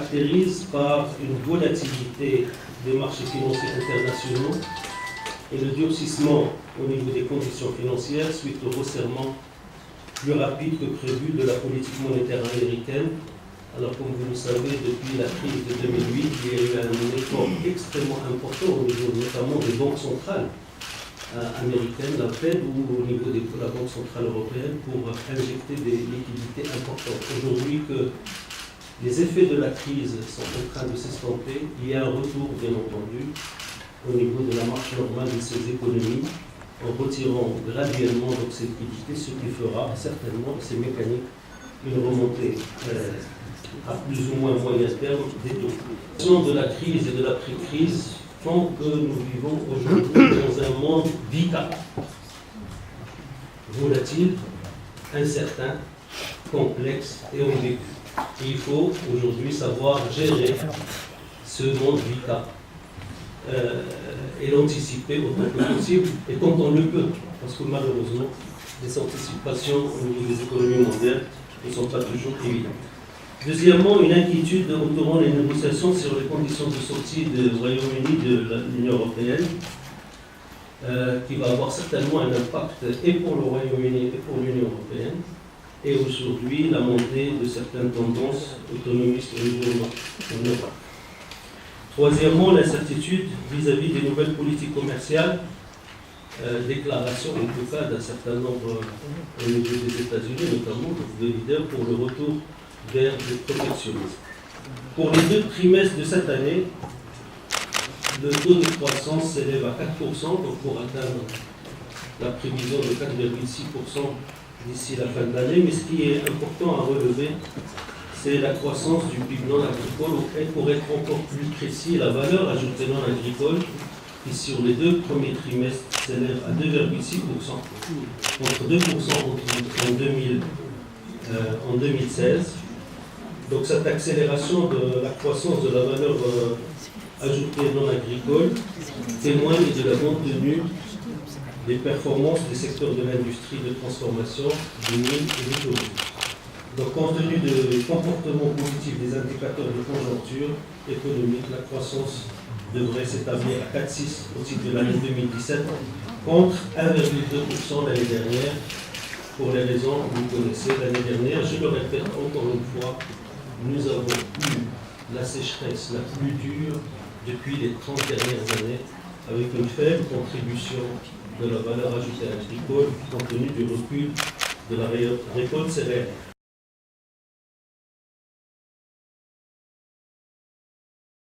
caractérise par une volatilité des marchés financiers internationaux et le durcissement au niveau des conditions financières suite au resserrement plus rapide que prévu de la politique monétaire américaine. Alors, comme vous le savez, depuis la crise de 2008, il y a eu un effort extrêmement important au niveau notamment des banques centrales américaines, la Fed, ou au niveau de la Banque centrale européenne, pour injecter des liquidités importantes. Aujourd'hui, que les effets de la crise sont en train de s'estomper, il y a un retour, bien entendu, au niveau de la marche normale de ces économies, en retirant graduellement donc, ces liquidités, ce qui fera certainement, c'est mécanique, une remontée à plus ou moins moyen terme des taux. De la crise et de l'après-crise font que nous vivons aujourd'hui dans un monde vital, volatile, incertain, complexe et ambigu. Et il faut aujourd'hui savoir gérer ce monde vital et l'anticiper autant que possible et quand on le peut, parce que malheureusement, les anticipations au niveau des économies mondiales ne sont pas toujours évidentes. Deuxièmement, une inquiétude entourant les négociations sur les conditions de sortie du Royaume-Uni de l'Union européenne, qui va avoir certainement un impact et pour le Royaume-Uni et pour l'Union européenne, et aujourd'hui la montée de certaines tendances autonomistes au niveau en Europe. Troisièmement, l'incertitude vis-à-vis des nouvelles politiques commerciales, déclaration en tout cas d'un certain nombre au niveau des États-Unis, notamment de leaders pour le retour vers le protectionnisme. Pour les 2 trimestres de cette année, le taux de croissance s'élève à 4%, donc pour atteindre la prévision de 4,6% d'ici la fin de l'année. Mais ce qui est important à relever, c'est la croissance du PIB non agricole, et pour être encore plus précis, la valeur ajoutée non agricole, qui sur les 2 premiers trimestres s'élève à 2,6%, contre 2% en 2016. Donc cette accélération de la croissance de la valeur ajoutée non agricole témoigne de la bonne tenue des performances des secteurs de l'industrie de transformation, du mine et du tourisme. Donc compte tenu du comportement positif des indicateurs de conjoncture économique, la croissance devrait s'établir à 4,6 au titre de l'année 2017 contre 1,2% l'année dernière. Pour les raisons que vous connaissez, l'année dernière, je le répète encore une fois, nous avons eu la sécheresse la plus dure depuis les 30 dernières années, avec une faible contribution de la valeur ajoutée agricole compte tenu du recul de la récolte céréalière.